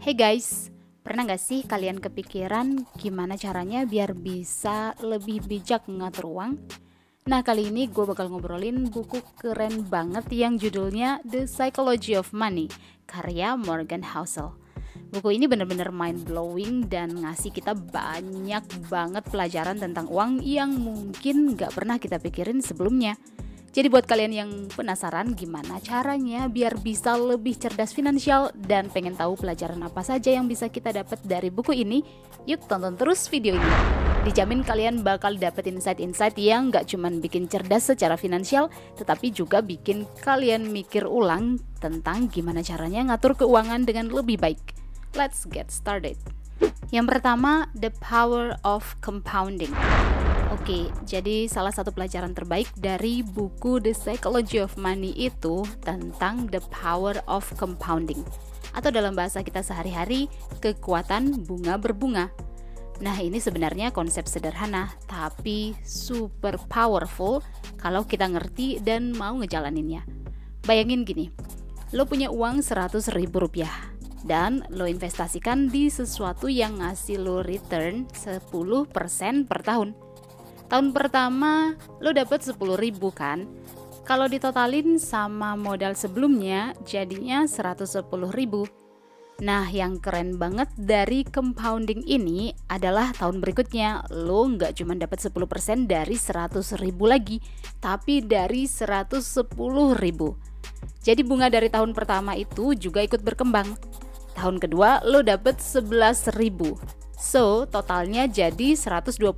Hey guys, pernah gak sih kalian kepikiran gimana caranya biar bisa lebih bijak mengatur uang? Nah, kali ini gue bakal ngobrolin buku keren banget yang judulnya The Psychology of Money, karya Morgan Housel. Buku ini bener-bener mind-blowing dan ngasih kita banyak banget pelajaran tentang uang yang mungkin gak pernah kita pikirin sebelumnya. Jadi buat kalian yang penasaran gimana caranya biar bisa lebih cerdas finansial dan pengen tahu pelajaran apa saja yang bisa kita dapat dari buku ini, yuk tonton terus video ini. Dijamin kalian bakal dapet insight-insight yang gak cuman bikin cerdas secara finansial, tetapi juga bikin kalian mikir ulang tentang gimana caranya ngatur keuangan dengan lebih baik. Let's get started. Yang pertama, the power of compounding. Oke, jadi salah satu pelajaran terbaik dari buku The Psychology of Money itu tentang the power of compounding, atau dalam bahasa kita sehari-hari, kekuatan bunga berbunga. Nah, ini sebenarnya konsep sederhana tapi super powerful kalau kita ngerti dan mau ngejalaninnya. Bayangin gini, lo punya uang 100.000 rupiah dan lo investasikan di sesuatu yang ngasih lo return 10% per tahun. Tahun pertama lo dapet 10.000 kan? Kalau ditotalin sama modal sebelumnya jadinya 110.000. Nah, yang keren banget dari compounding ini adalah tahun berikutnya lo nggak cuma dapat 10% dari 100.000 lagi, tapi dari 110.000. Jadi bunga dari tahun pertama itu juga ikut berkembang. Tahun kedua lo dapet 11.000. So, totalnya jadi 121.000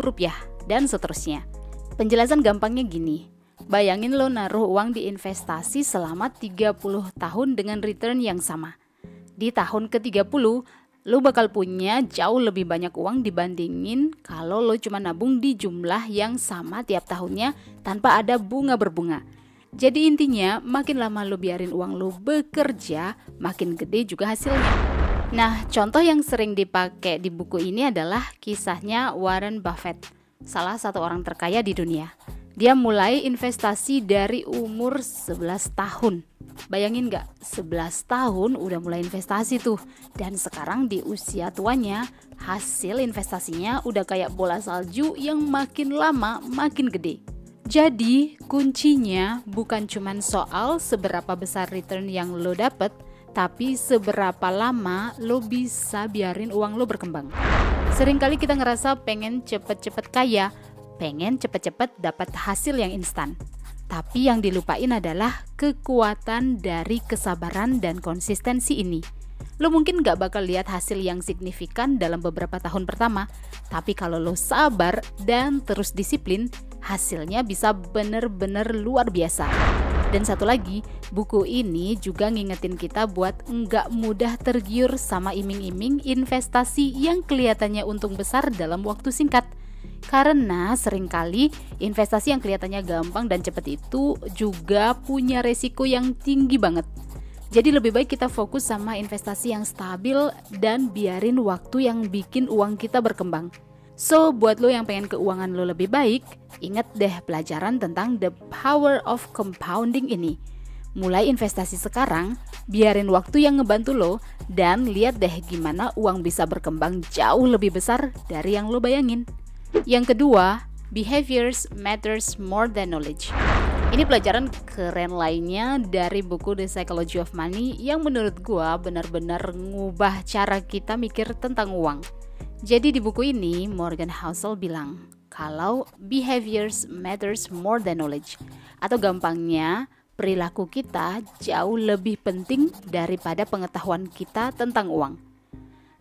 rupiah dan seterusnya. Penjelasan gampangnya gini. Bayangin lo naruh uang di investasi selama 30 tahun dengan return yang sama. Di tahun ke-30, lo bakal punya jauh lebih banyak uang dibandingin kalau lo cuma nabung di jumlah yang sama tiap tahunnya tanpa ada bunga berbunga. Jadi intinya, makin lama lo biarin uang lo bekerja, makin gede juga hasilnya. Nah, contoh yang sering dipakai di buku ini adalah kisahnya Warren Buffett, salah satu orang terkaya di dunia. Dia mulai investasi dari umur 11 tahun. Bayangin gak, 11 tahun udah mulai investasi tuh. Dan sekarang di usia tuanya, hasil investasinya udah kayak bola salju yang makin lama makin gede. Jadi, kuncinya bukan cuman soal seberapa besar return yang lo dapet, tapi seberapa lama lo bisa biarin uang lo berkembang. Seringkali kita ngerasa pengen cepet-cepet kaya, pengen cepet-cepet dapat hasil yang instan. Tapi yang dilupain adalah kekuatan dari kesabaran dan konsistensi ini. Lo mungkin gak bakal lihat hasil yang signifikan dalam beberapa tahun pertama, tapi kalau lo sabar dan terus disiplin, hasilnya bisa bener-bener luar biasa. Dan satu lagi, buku ini juga ngingetin kita buat nggak mudah tergiur sama iming-iming investasi yang kelihatannya untung besar dalam waktu singkat. Karena seringkali investasi yang kelihatannya gampang dan cepat itu juga punya resiko yang tinggi banget. Jadi lebih baik kita fokus sama investasi yang stabil dan biarin waktu yang bikin uang kita berkembang. So, buat lo yang pengen keuangan lo lebih baik, ingat deh pelajaran tentang the power of compounding ini. Mulai investasi sekarang, biarin waktu yang ngebantu lo, dan lihat deh gimana uang bisa berkembang jauh lebih besar dari yang lo bayangin. Yang kedua, behaviors matters more than knowledge. Ini pelajaran keren lainnya dari buku The Psychology of Money yang menurut gua benar-benar ngubah cara kita mikir tentang uang. Jadi di buku ini Morgan Housel bilang kalau behaviors matters more than knowledge, atau gampangnya perilaku kita jauh lebih penting daripada pengetahuan kita tentang uang.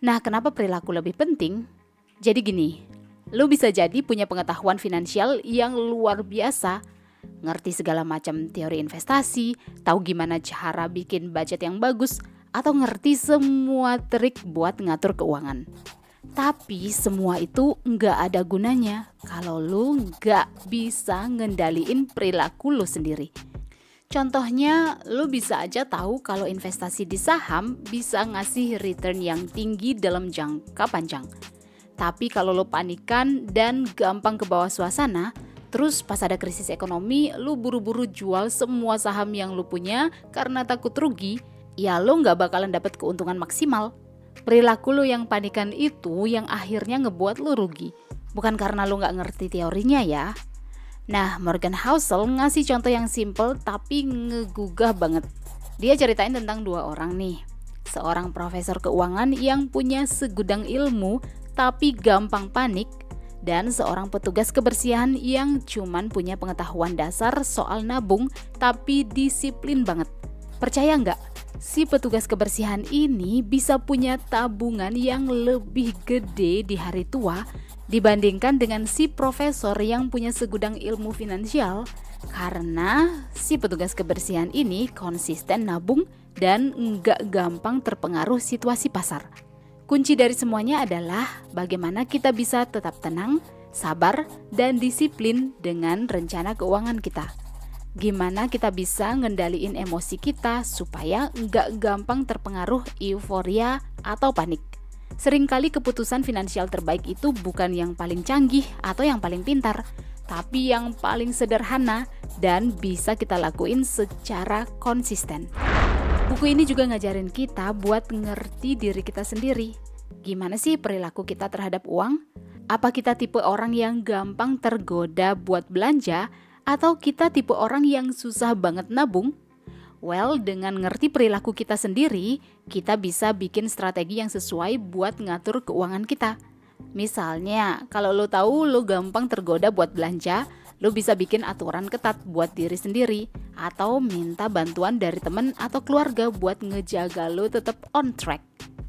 Nah, kenapa perilaku lebih penting? Jadi gini, lo bisa jadi punya pengetahuan finansial yang luar biasa, ngerti segala macam teori investasi, tahu gimana cara bikin budget yang bagus, atau ngerti semua trik buat ngatur keuangan. Tapi semua itu nggak ada gunanya kalau lo nggak bisa ngendaliin perilaku lo sendiri. Contohnya, lo bisa aja tahu kalau investasi di saham bisa ngasih return yang tinggi dalam jangka panjang. Tapi kalau lo panikan dan gampang ke bawah suasana, terus pas ada krisis ekonomi, lo buru-buru jual semua saham yang lo punya karena takut rugi, ya lo nggak bakalan dapat keuntungan maksimal. Perilaku lo yang panikan itu yang akhirnya ngebuat lo rugi, bukan karena lo nggak ngerti teorinya ya. Nah, Morgan Housel ngasih contoh yang simple tapi ngegugah banget. Dia ceritain tentang 2 orang nih. Seorang profesor keuangan yang punya segudang ilmu tapi gampang panik, dan seorang petugas kebersihan yang cuman punya pengetahuan dasar soal nabung tapi disiplin banget. Percaya nggak? Si petugas kebersihan ini bisa punya tabungan yang lebih gede di hari tua dibandingkan dengan si profesor yang punya segudang ilmu finansial, karena si petugas kebersihan ini konsisten nabung dan nggak gampang terpengaruh situasi pasar. Kunci dari semuanya adalah bagaimana kita bisa tetap tenang, sabar, dan disiplin dengan rencana keuangan kita. Gimana kita bisa ngendaliin emosi kita supaya nggak gampang terpengaruh euforia atau panik. Seringkali keputusan finansial terbaik itu bukan yang paling canggih atau yang paling pintar, tapi yang paling sederhana dan bisa kita lakuin secara konsisten. Buku ini juga ngajarin kita buat ngerti diri kita sendiri. Gimana sih perilaku kita terhadap uang? Apa kita tipe orang yang gampang tergoda buat belanja, atau kita tipe orang yang susah banget nabung? Well, dengan ngerti perilaku kita sendiri, kita bisa bikin strategi yang sesuai buat ngatur keuangan kita. Misalnya, kalau lo tahu lo gampang tergoda buat belanja, lo bisa bikin aturan ketat buat diri sendiri, atau minta bantuan dari teman atau keluarga buat ngejaga lo tetap on track.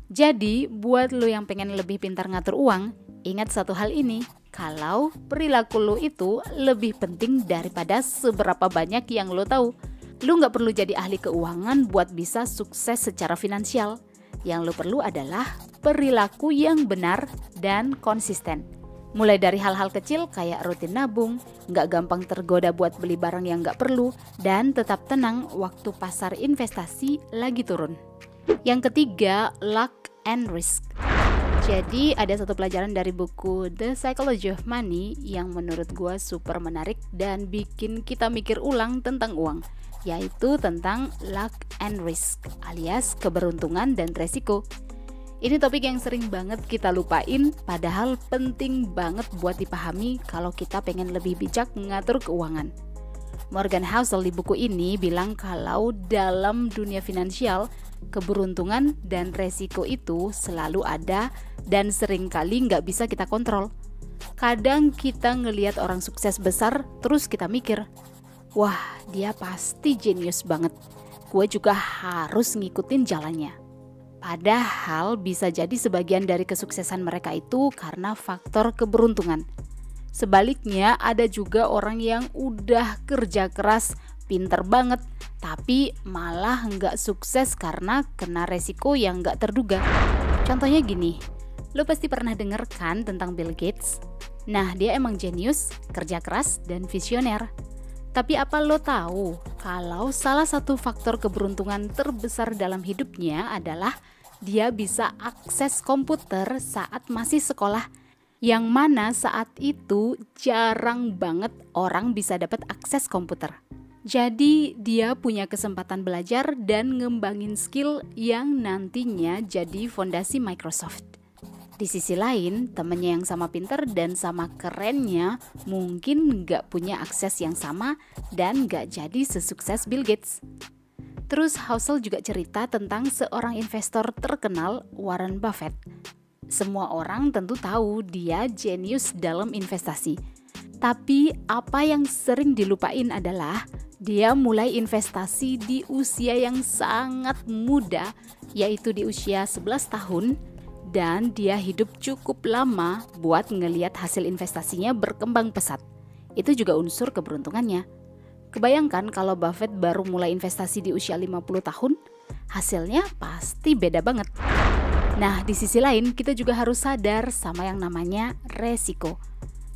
Jadi, buat lo yang pengen lebih pintar ngatur uang, ingat satu hal ini, kalau perilaku lo itu lebih penting daripada seberapa banyak yang lo tahu. Lu gak perlu jadi ahli keuangan buat bisa sukses secara finansial. Yang lu perlu adalah perilaku yang benar dan konsisten. Mulai dari hal-hal kecil kayak rutin nabung, gak gampang tergoda buat beli barang yang gak perlu, dan tetap tenang waktu pasar investasi lagi turun. Yang ketiga, luck and risk. Jadi ada satu pelajaran dari buku The Psychology of Money yang menurut gue super menarik dan bikin kita mikir ulang tentang uang, yaitu tentang luck and risk alias keberuntungan dan resiko. Ini topik yang sering banget kita lupain, padahal penting banget buat dipahami kalau kita pengen lebih bijak mengatur keuangan. Morgan Housel di buku ini bilang kalau dalam dunia finansial, keberuntungan dan resiko itu selalu ada dan seringkali nggak bisa kita kontrol. Kadang kita ngelihat orang sukses besar, terus kita mikir, wah, dia pasti jenius banget. Gue juga harus ngikutin jalannya. Padahal bisa jadi sebagian dari kesuksesan mereka itu karena faktor keberuntungan. Sebaliknya, ada juga orang yang udah kerja keras, pinter banget, tapi malah nggak sukses karena kena resiko yang nggak terduga. Contohnya gini, lo pasti pernah denger kan tentang Bill Gates? Nah, dia emang jenius, kerja keras, dan visioner. Tapi apa lo tahu kalau salah satu faktor keberuntungan terbesar dalam hidupnya adalah dia bisa akses komputer saat masih sekolah, yang mana saat itu jarang banget orang bisa dapat akses komputer. Jadi dia punya kesempatan belajar dan ngembangin skill yang nantinya jadi fondasi Microsoft. Di sisi lain, temennya yang sama pinter dan sama kerennya mungkin gak punya akses yang sama dan gak jadi sesukses Bill Gates. Terus Housel juga cerita tentang seorang investor terkenal, Warren Buffett. Semua orang tentu tahu dia jenius dalam investasi. Tapi apa yang sering dilupain adalah dia mulai investasi di usia yang sangat muda, yaitu di usia 11 tahun. Dan dia hidup cukup lama buat ngelihat hasil investasinya berkembang pesat. Itu juga unsur keberuntungannya. Kebayangkan kalau Buffett baru mulai investasi di usia 50 tahun, hasilnya pasti beda banget. Nah, di sisi lain kita juga harus sadar sama yang namanya resiko.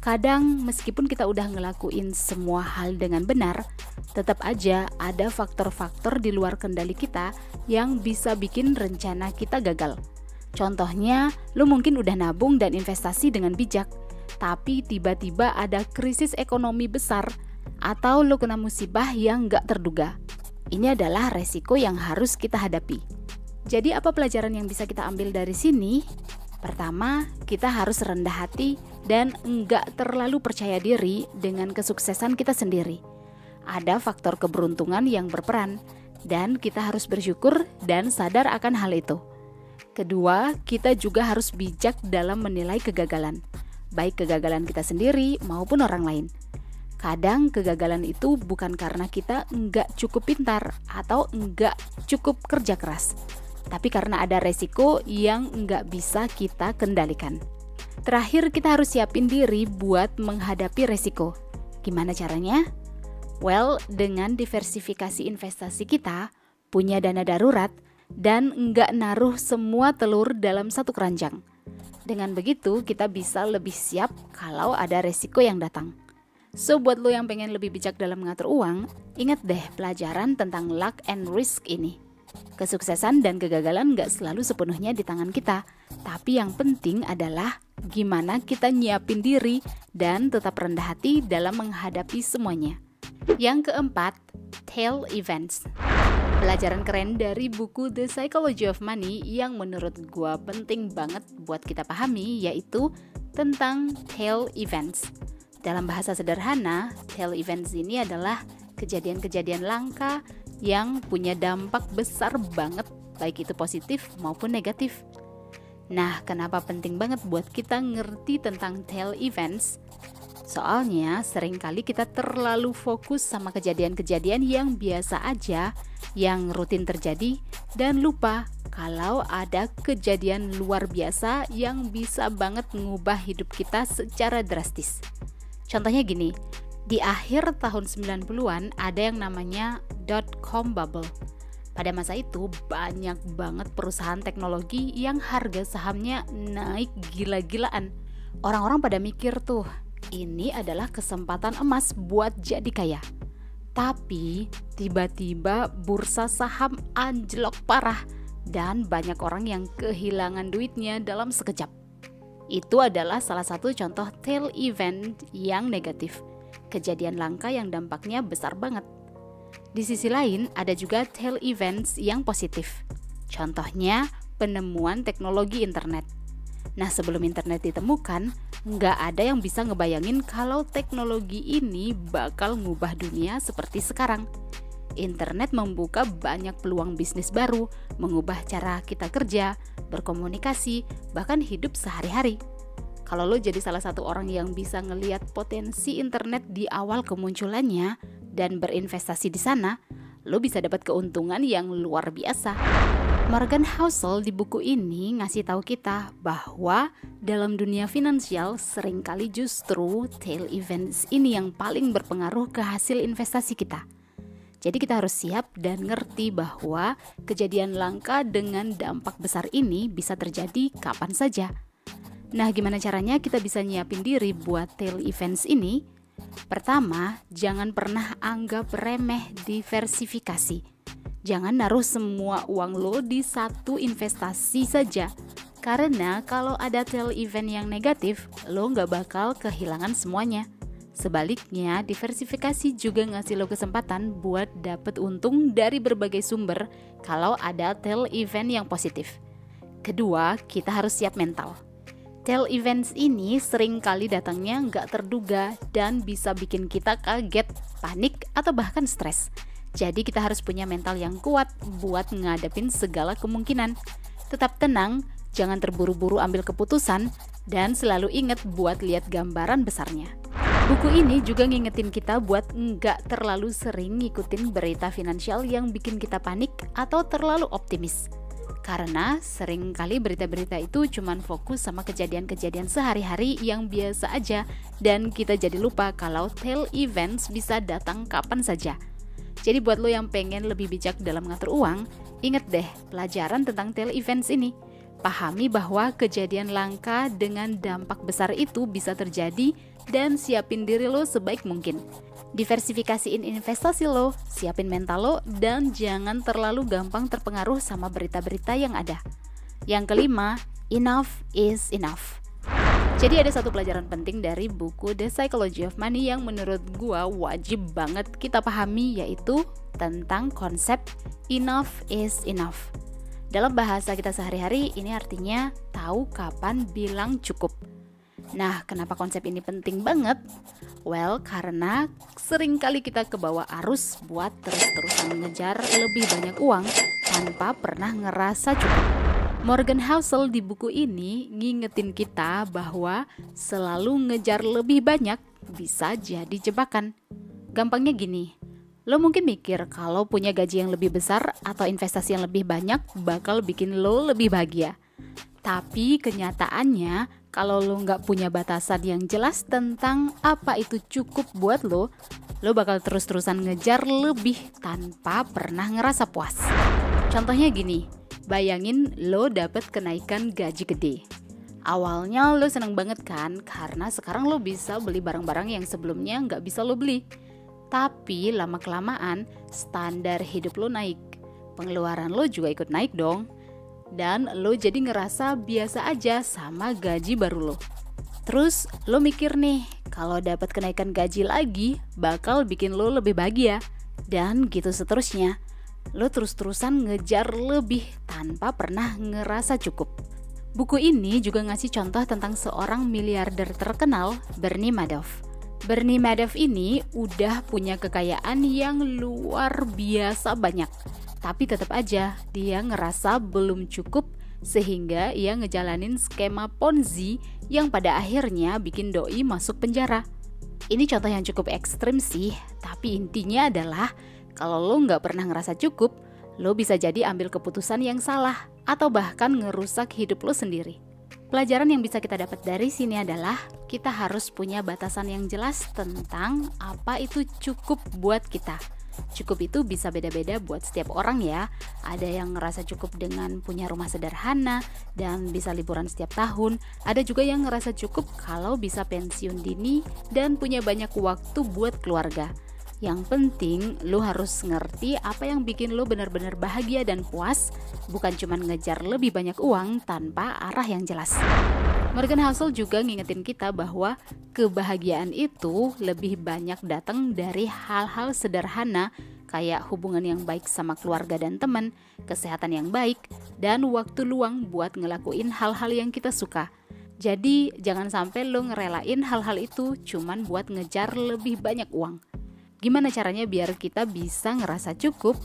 Kadang meskipun kita udah ngelakuin semua hal dengan benar, tetap aja ada faktor-faktor di luar kendali kita yang bisa bikin rencana kita gagal. Contohnya, lu mungkin udah nabung dan investasi dengan bijak, tapi tiba-tiba ada krisis ekonomi besar atau lu kena musibah yang gak terduga. Ini adalah resiko yang harus kita hadapi. Jadi apa pelajaran yang bisa kita ambil dari sini? Pertama, kita harus rendah hati dan enggak terlalu percaya diri dengan kesuksesan kita sendiri. Ada faktor keberuntungan yang berperan, dan kita harus bersyukur dan sadar akan hal itu. Kedua, kita juga harus bijak dalam menilai kegagalan, baik kegagalan kita sendiri maupun orang lain. Kadang kegagalan itu bukan karena kita enggak cukup pintar atau enggak cukup kerja keras, tapi karena ada resiko yang enggak bisa kita kendalikan. Terakhir, kita harus siapin diri buat menghadapi resiko. Gimana caranya? Well, dengan diversifikasi investasi kita, punya dana darurat, dan enggak naruh semua telur dalam satu keranjang. Dengan begitu, kita bisa lebih siap kalau ada resiko yang datang. So, buat lo yang pengen lebih bijak dalam mengatur uang, ingat deh pelajaran tentang luck and risk ini. Kesuksesan dan kegagalan gak selalu sepenuhnya di tangan kita, tapi yang penting adalah gimana kita nyiapin diri dan tetap rendah hati dalam menghadapi semuanya. Yang keempat, tail events. Pelajaran keren dari buku The Psychology of Money yang menurut gua penting banget buat kita pahami, yaitu tentang tail events. Dalam bahasa sederhana, tail events ini adalah kejadian-kejadian langka yang punya dampak besar banget, baik itu positif maupun negatif. Nah, kenapa penting banget buat kita ngerti tentang tail events? Soalnya seringkali kita terlalu fokus sama kejadian-kejadian yang biasa aja, yang rutin terjadi, dan lupa kalau ada kejadian luar biasa yang bisa banget mengubah hidup kita secara drastis. Contohnya gini, di akhir tahun 90-an ada yang namanya .com bubble. Pada masa itu banyak banget perusahaan teknologi yang harga sahamnya naik gila-gilaan. Orang-orang pada mikir tuh, ini adalah kesempatan emas buat jadi kaya. Tapi tiba-tiba bursa saham anjlok parah dan banyak orang yang kehilangan duitnya dalam sekejap. Itu adalah salah satu contoh tail event yang negatif, kejadian langka yang dampaknya besar banget. Di sisi lain, ada juga tail events yang positif. Contohnya, penemuan teknologi internet. Nah, sebelum internet ditemukan, nggak ada yang bisa ngebayangin kalau teknologi ini bakal ngubah dunia seperti sekarang. Internet membuka banyak peluang bisnis baru, mengubah cara kita kerja, berkomunikasi, bahkan hidup sehari-hari. Kalau lo jadi salah satu orang yang bisa ngelihat potensi internet di awal kemunculannya dan berinvestasi di sana, lo bisa dapat keuntungan yang luar biasa. Morgan Housel di buku ini ngasih tahu kita bahwa dalam dunia finansial seringkali justru tail events ini yang paling berpengaruh ke hasil investasi kita. Jadi kita harus siap dan ngerti bahwa kejadian langka dengan dampak besar ini bisa terjadi kapan saja. Nah, gimana caranya kita bisa nyiapin diri buat tail events ini? Pertama, jangan pernah anggap remeh diversifikasi. Jangan naruh semua uang lo di satu investasi saja. Karena kalau ada tail event yang negatif, lo nggak bakal kehilangan semuanya. Sebaliknya, diversifikasi juga ngasih lo kesempatan buat dapet untung dari berbagai sumber kalau ada tail event yang positif. Kedua, kita harus siap mental. Tail events ini sering kali datangnya nggak terduga dan bisa bikin kita kaget, panik, atau bahkan stres. Jadi kita harus punya mental yang kuat buat ngadepin segala kemungkinan. Tetap tenang, jangan terburu-buru ambil keputusan, dan selalu ingat buat lihat gambaran besarnya. Buku ini juga ngingetin kita buat nggak terlalu sering ngikutin berita finansial yang bikin kita panik atau terlalu optimis. Karena sering kali berita-berita itu cuman fokus sama kejadian-kejadian sehari-hari yang biasa aja dan kita jadi lupa kalau tail events bisa datang kapan saja. Jadi buat lo yang pengen lebih bijak dalam mengatur uang, inget deh pelajaran tentang tail events ini. Pahami bahwa kejadian langka dengan dampak besar itu bisa terjadi dan siapin diri lo sebaik mungkin. Diversifikasiin investasi lo, siapin mental lo, dan jangan terlalu gampang terpengaruh sama berita-berita yang ada. Yang kelima, enough is enough. Jadi ada satu pelajaran penting dari buku The Psychology of Money yang menurut gua wajib banget kita pahami, yaitu tentang konsep enough is enough. Dalam bahasa kita sehari-hari ini artinya tahu kapan bilang cukup. Nah, kenapa konsep ini penting banget? Well, karena seringkali kita kebawa arus buat terus-terusan ngejar lebih banyak uang tanpa pernah ngerasa cukup. Morgan Housel di buku ini ngingetin kita bahwa selalu ngejar lebih banyak bisa jadi jebakan. Gampangnya gini, lo mungkin mikir kalau punya gaji yang lebih besar atau investasi yang lebih banyak bakal bikin lo lebih bahagia. Tapi kenyataannya kalau lo nggak punya batasan yang jelas tentang apa itu cukup buat lo bakal terus-terusan ngejar lebih tanpa pernah ngerasa puas. Contohnya gini, bayangin lo dapet kenaikan gaji gede. Awalnya lo seneng banget kan, karena sekarang lo bisa beli barang-barang yang sebelumnya nggak bisa lo beli. Tapi lama-kelamaan standar hidup lo naik, pengeluaran lo juga ikut naik dong. Dan lo jadi ngerasa biasa aja sama gaji baru lo. Terus lo mikir nih, kalau dapat kenaikan gaji lagi bakal bikin lo lebih bahagia. Dan gitu seterusnya. Lo terus-terusan ngejar lebih tanpa pernah ngerasa cukup. Buku ini juga ngasih contoh tentang seorang miliarder terkenal, Bernie Madoff. Bernie Madoff ini udah punya kekayaan yang luar biasa banyak. Tapi tetap aja dia ngerasa belum cukup sehingga ia ngejalanin skema Ponzi yang pada akhirnya bikin doi masuk penjara. Ini contoh yang cukup ekstrim sih, tapi intinya adalah kalau lo nggak pernah ngerasa cukup, lo bisa jadi ambil keputusan yang salah atau bahkan ngerusak hidup lo sendiri. Pelajaran yang bisa kita dapat dari sini adalah kita harus punya batasan yang jelas tentang apa itu cukup buat kita. Cukup itu bisa beda-beda buat setiap orang ya. Ada yang ngerasa cukup dengan punya rumah sederhana dan bisa liburan setiap tahun. Ada juga yang ngerasa cukup kalau bisa pensiun dini dan punya banyak waktu buat keluarga. Yang penting lo harus ngerti apa yang bikin lo benar-benar bahagia dan puas, bukan cuma ngejar lebih banyak uang tanpa arah yang jelas. Morgan Housel juga ngingetin kita bahwa kebahagiaan itu lebih banyak datang dari hal-hal sederhana kayak hubungan yang baik sama keluarga dan teman, kesehatan yang baik, dan waktu luang buat ngelakuin hal-hal yang kita suka. Jadi jangan sampai lo ngerelain hal-hal itu cuman buat ngejar lebih banyak uang. Gimana caranya biar kita bisa ngerasa cukup?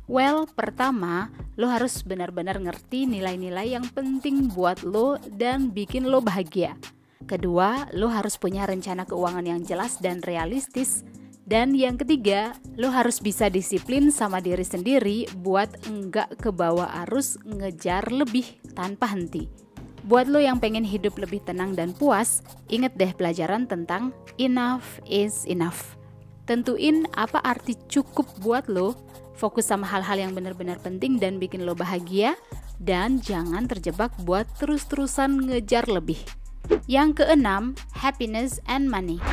Well, pertama, lo harus benar-benar ngerti nilai-nilai yang penting buat lo dan bikin lo bahagia. Kedua, lo harus punya rencana keuangan yang jelas dan realistis. Dan yang ketiga, lo harus bisa disiplin sama diri sendiri buat enggak kebawa arus ngejar lebih tanpa henti. Buat lo yang pengen hidup lebih tenang dan puas, inget deh pelajaran tentang enough is enough. Tentuin apa arti cukup buat lo, fokus sama hal-hal yang benar-benar penting dan bikin lo bahagia, dan jangan terjebak buat terus-terusan ngejar lebih. Yang keenam, happiness and money.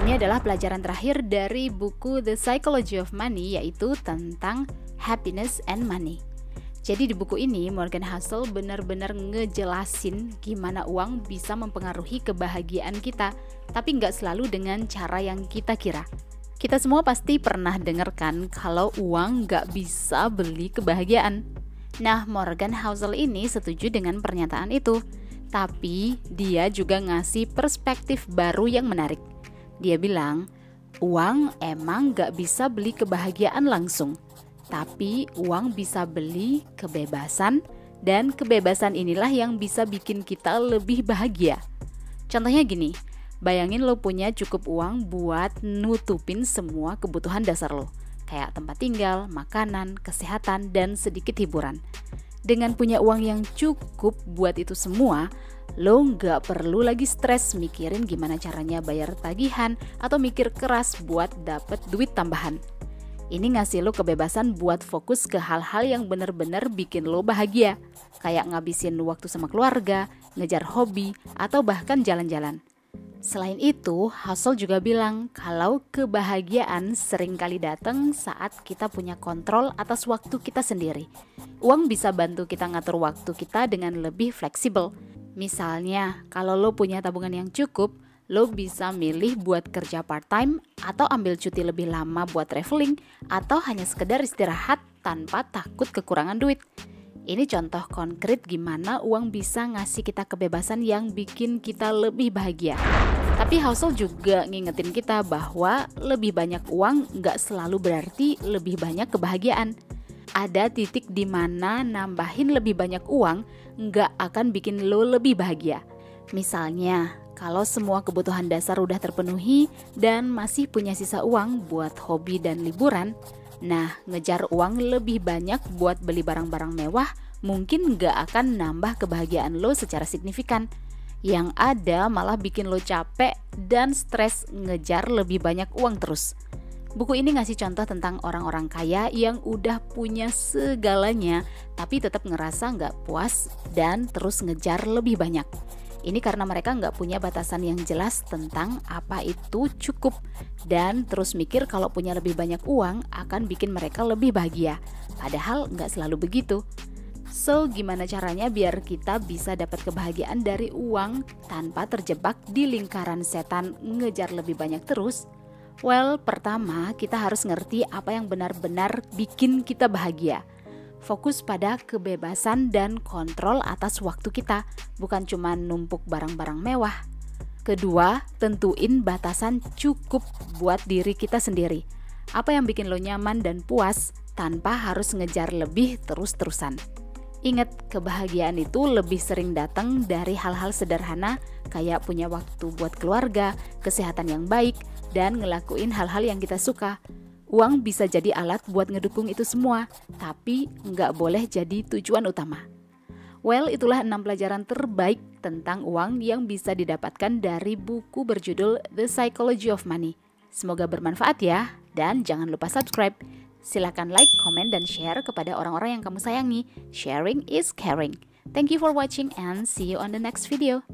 Ini adalah pelajaran terakhir dari buku The Psychology of Money, yaitu tentang happiness and money. Jadi di buku ini Morgan Housel benar-benar ngejelasin gimana uang bisa mempengaruhi kebahagiaan kita, tapi nggak selalu dengan cara yang kita kira. Kita semua pasti pernah dengar kan kalau uang nggak bisa beli kebahagiaan. Nah, Morgan Housel ini setuju dengan pernyataan itu. Tapi dia juga ngasih perspektif baru yang menarik. Dia bilang, uang emang nggak bisa beli kebahagiaan langsung. Tapi uang bisa beli kebebasan, dan kebebasan inilah yang bisa bikin kita lebih bahagia. Contohnya gini, bayangin lo punya cukup uang buat nutupin semua kebutuhan dasar lo, kayak tempat tinggal, makanan, kesehatan, dan sedikit hiburan. Dengan punya uang yang cukup buat itu semua, lo nggak perlu lagi stres mikirin gimana caranya bayar tagihan atau mikir keras buat dapet duit tambahan. Ini ngasih lo kebebasan buat fokus ke hal-hal yang bener-bener bikin lo bahagia, kayak ngabisin waktu sama keluarga, ngejar hobi, atau bahkan jalan-jalan. Selain itu, Housel juga bilang kalau kebahagiaan sering kali datang saat kita punya kontrol atas waktu kita sendiri. Uang bisa bantu kita ngatur waktu kita dengan lebih fleksibel. Misalnya, kalau lo punya tabungan yang cukup, lo bisa milih buat kerja part-time atau ambil cuti lebih lama buat traveling atau hanya sekedar istirahat tanpa takut kekurangan duit. Ini contoh konkret gimana uang bisa ngasih kita kebebasan yang bikin kita lebih bahagia. Tapi Household juga ngingetin kita bahwa lebih banyak uang nggak selalu berarti lebih banyak kebahagiaan. Ada titik di mana nambahin lebih banyak uang nggak akan bikin lo lebih bahagia. Misalnya, kalau semua kebutuhan dasar udah terpenuhi dan masih punya sisa uang buat hobi dan liburan, nah ngejar uang lebih banyak buat beli barang-barang mewah mungkin nggak akan nambah kebahagiaan lo secara signifikan. Yang ada malah bikin lo capek dan stres ngejar lebih banyak uang terus. Buku ini ngasih contoh tentang orang-orang kaya yang udah punya segalanya tapi tetap ngerasa nggak puas dan terus ngejar lebih banyak. Ini karena mereka nggak punya batasan yang jelas tentang apa itu cukup dan terus mikir kalau punya lebih banyak uang akan bikin mereka lebih bahagia. Padahal nggak selalu begitu. So, gimana caranya biar kita bisa dapat kebahagiaan dari uang tanpa terjebak di lingkaran setan ngejar lebih banyak terus? Well, pertama kita harus ngerti apa yang benar-benar bikin kita bahagia. Fokus pada kebebasan dan kontrol atas waktu kita, bukan cuma numpuk barang-barang mewah. Kedua, tentuin batasan cukup buat diri kita sendiri. Apa yang bikin lo nyaman dan puas tanpa harus ngejar lebih terus-terusan. Ingat, kebahagiaan itu lebih sering datang dari hal-hal sederhana kayak punya waktu buat keluarga, kesehatan yang baik, dan ngelakuin hal-hal yang kita suka. Uang bisa jadi alat buat ngedukung itu semua, tapi nggak boleh jadi tujuan utama. Well, itulah 6 pelajaran terbaik tentang uang yang bisa didapatkan dari buku berjudul The Psychology of Money. Semoga bermanfaat ya, dan jangan lupa subscribe. Silakan like, komen, dan share kepada orang-orang yang kamu sayangi. Sharing is caring. Thank you for watching and see you on the next video.